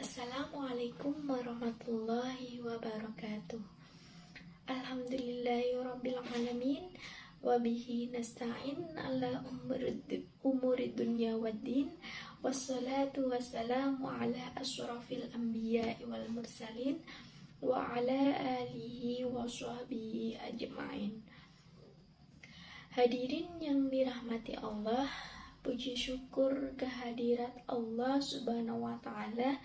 Assalamualaikum warahmatullahi wabarakatuh. Alhamdulillahirabbil alamin wa bihi nasta'in ala umuri dunya waddin wassalatu wassalamu ala asyrafil anbiya'i wal mursalin wa ala alihi wa sahbihi ajma'in. Hadirin yang dirahmati Allah, puji syukur kehadirat Allah Subhanahu wa Ta'ala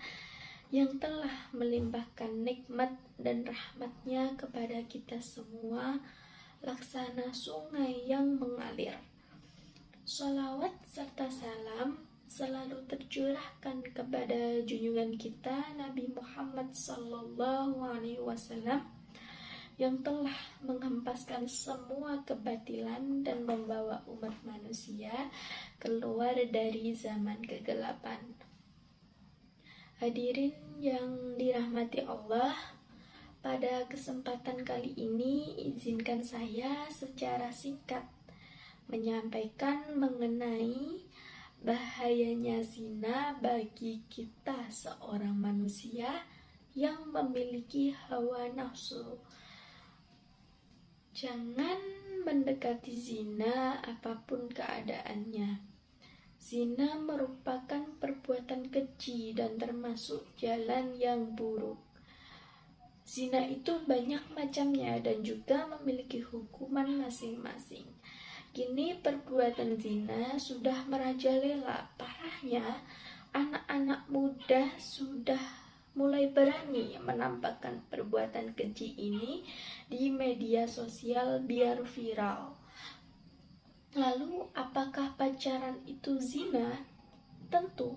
yang telah melimpahkan nikmat dan rahmatnya kepada kita semua, laksana sungai yang mengalir. Sholawat serta salam selalu tercurahkan kepada junjungan kita Nabi Muhammad SAW yang telah menghempaskan semua kebatilan dan membawa umat manusia keluar dari zaman kegelapan. Hadirin yang dirahmati Allah, pada kesempatan kali ini izinkan saya secara singkat menyampaikan mengenai bahayanya zina bagi kita seorang manusia yang memiliki hawa nafsu. Jangan mendekati zina apapun keadaannya. Zina merupakan perbuatan keji dan termasuk jalan yang buruk. Zina itu banyak macamnya dan juga memiliki hukuman masing-masing. Kini perbuatan zina sudah merajalela. Parahnya, anak-anak muda sudah mulai berani menampakkan perbuatan keji ini di media sosial biar viral. Lalu, apakah pacaran itu zina? Tentu,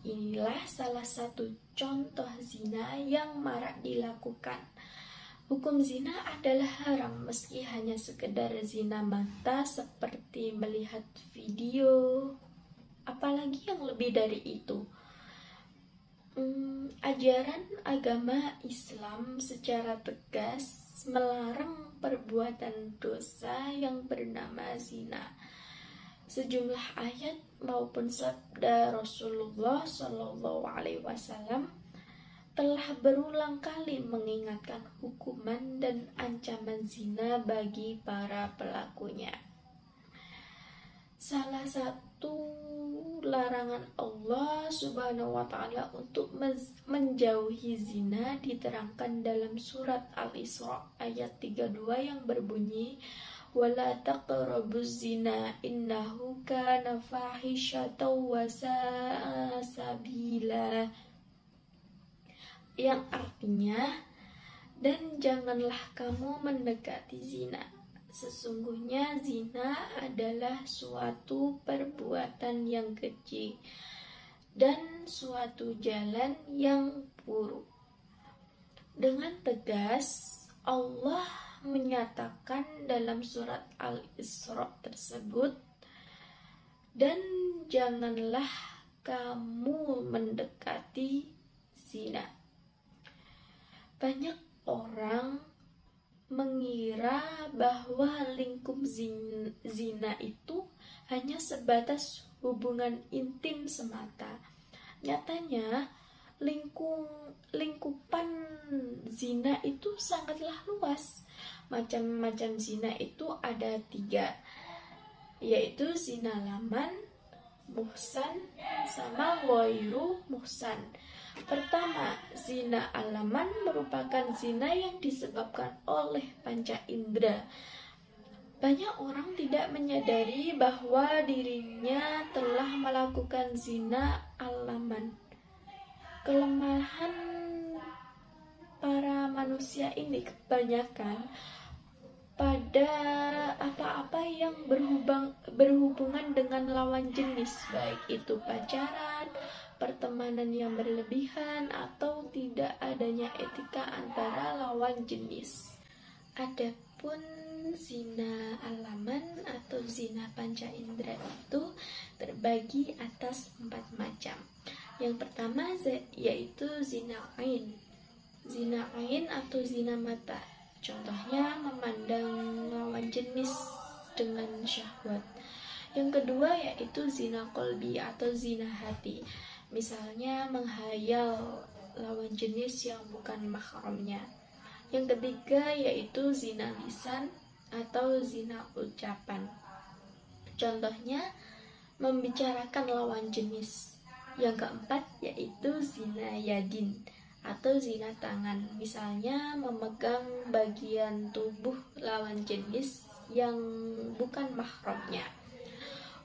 inilah salah satu contoh zina yang marak dilakukan. Hukum zina adalah haram meski hanya sekedar zina mata seperti melihat video, apalagi yang lebih dari itu. Ajaran agama Islam secara tegas melarang perbuatan dosa yang bernama zina. Sejumlah ayat maupun sabda Rasulullah SAW telah berulang kali mengingatkan hukuman dan ancaman zina bagi para pelakunya. Salah satu larangan Allah Subhanahu wa Ta'ala untuk menjauhi zina diterangkan dalam surat Al-Isra ayat 32 yang berbunyi, wala taqrabuz zina innahu kana fahisyatan wa sa'a sabila, yang artinya, dan janganlah kamu mendekati zina. Sesungguhnya zina adalah suatu perbuatan yang keji dan suatu jalan yang buruk. Dengan tegas Allah menyatakan dalam surat Al-Isra tersebut, dan janganlah kamu mendekati zina. Banyak orang mengira bahwa lingkup zina itu hanya sebatas hubungan intim semata. Nyatanya, lingkupan zina itu sangatlah luas. Macam-macam zina itu ada 3, yaitu zina laman, muhsan, sama ghairu muhsan. Pertama, zina alaman merupakan zina yang disebabkan oleh panca indera. Banyak orang tidak menyadari bahwa dirinya telah melakukan zina alaman. Kelemahan para manusia ini kebanyakan pada apa-apa yang berhubungan dengan lawan jenis, baik itu pacaran, pertemanan yang berlebihan, atau tidak adanya etika antara lawan jenis. Adapun zina alaman atau zina panca indera itu terbagi atas 4 macam. Yang pertama yaitu zina ain. Zina ain atau zina mata. Contohnya memandang lawan jenis dengan syahwat. Yang kedua yaitu zina qalbi atau zina hati. Misalnya menghayal lawan jenis yang bukan mahramnya. Yang ketiga yaitu zina lisan atau zina ucapan. Contohnya membicarakan lawan jenis. Yang keempat yaitu zina yadin atau zina tangan, misalnya memegang bagian tubuh lawan jenis yang bukan mahramnya.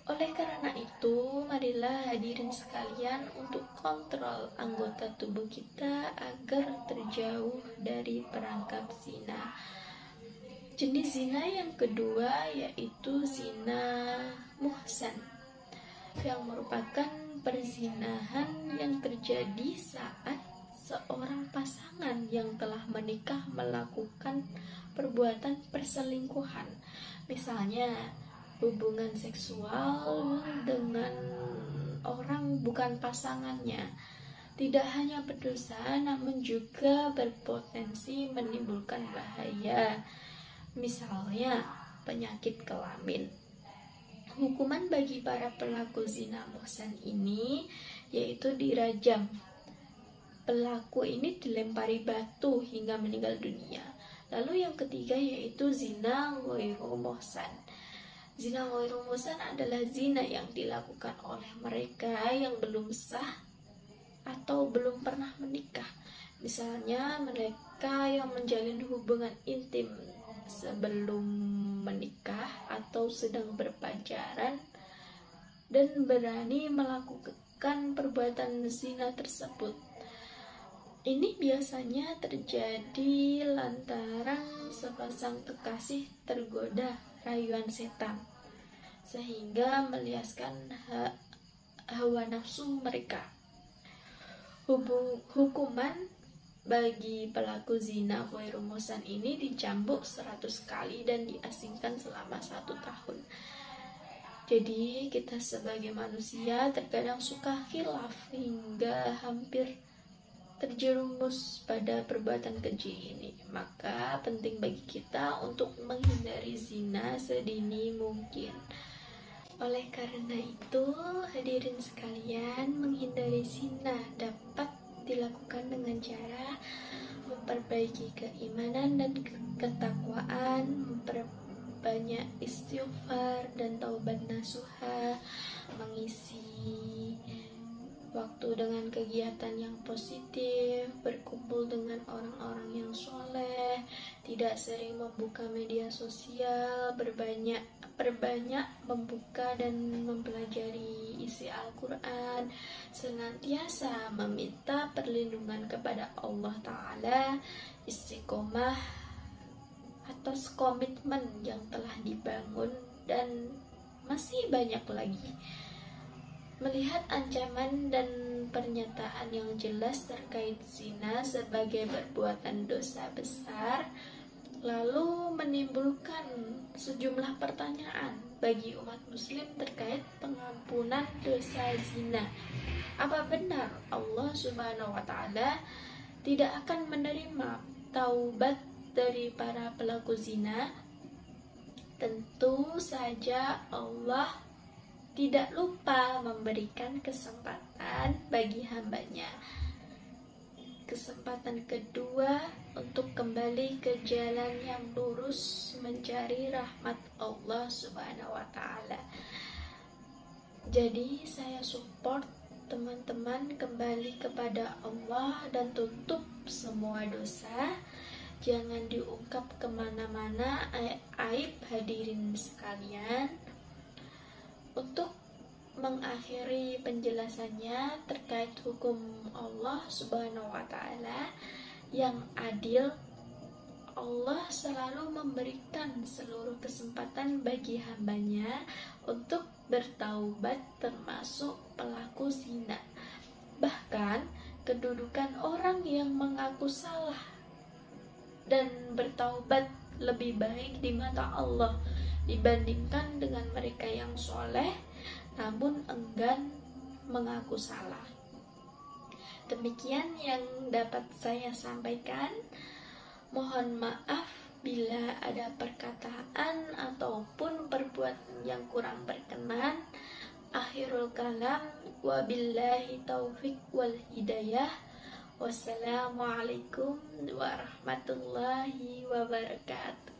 Oleh karena itu, marilah hadirin sekalian untuk kontrol anggota tubuh kita agar terjauh dari perangkap zina. Jenis zina yang kedua yaitu zina muhsan, yang merupakan perzinahan yang terjadi saat seorang pasangan yang telah menikah melakukan perbuatan perselingkuhan, misalnya hubungan seksual dengan orang bukan pasangannya. Tidak hanya berdosa, namun juga berpotensi menimbulkan bahaya, misalnya penyakit kelamin. Hukuman bagi para pelaku zina muhsan ini yaitu dirajam. Pelaku ini dilempari batu hingga meninggal dunia. Lalu yang ketiga yaitu zina ghairu muhsan. Zina ghairu muhsan adalah zina yang dilakukan oleh mereka yang belum sah atau belum pernah menikah. Misalnya mereka yang menjalin hubungan intim sebelum menikah atau sedang berpacaran dan berani melakukan perbuatan zina tersebut. Ini biasanya terjadi lantaran sepasang kekasih tergoda rayuan setan sehingga meliaskan hawa nafsu mereka. Hukuman bagi pelaku zina ghairu muhsan ini dicambuk 100 kali dan diasingkan selama 1 tahun. Jadi kita sebagai manusia terkadang suka khilaf hingga hampir terjerumus pada perbuatan keji ini. Maka penting bagi kita untuk menghindari zina sedini mungkin. Oleh karena itu, hadirin sekalian, menghindari zina dapat dilakukan dengan cara memperbaiki keimanan dan ketakwaan, memperbanyak istighfar dan taubat nasuha, mengisi waktu dengan kegiatan yang positif, berkumpul dengan orang-orang yang soleh, tidak sering membuka media sosial, perbanyak membuka dan mempelajari isi Al-Quran, senantiasa meminta perlindungan kepada Allah Ta'ala, istiqomah atas komitmen yang telah dibangun, dan masih banyak lagi. Melihat ancaman dan pernyataan yang jelas terkait zina sebagai perbuatan dosa besar, lalu menimbulkan sejumlah pertanyaan bagi umat muslim terkait pengampunan dosa zina. Apa benar Allah Subhanahu wa Ta'ala tidak akan menerima taubat dari para pelaku zina? Tentu saja Allah tidak lupa memberikan kesempatan bagi hambanya. Kesempatan kedua untuk kembali ke jalan yang lurus mencari rahmat Allah Subhanahu wa Ta'ala. Jadi saya support teman-teman kembali kepada Allah dan tutup semua dosa. Jangan diungkap kemana-mana aib hadirin sekalian. Untuk mengakhiri penjelasannya terkait hukum Allah Subhanahu wa Ta'ala yang adil, Allah selalu memberikan seluruh kesempatan bagi hambanya untuk bertaubat, termasuk pelaku zina. Bahkan kedudukan orang yang mengaku salah dan bertaubat lebih baik di mata Allah dibandingkan dengan mereka yang soleh namun enggan mengaku salah. Demikian yang dapat saya sampaikan. Mohon maaf bila ada perkataan ataupun perbuatan yang kurang berkenan. Akhirul kalam, wabillahi taufik wal hidayah. Wassalamualaikum warahmatullahi wabarakatuh.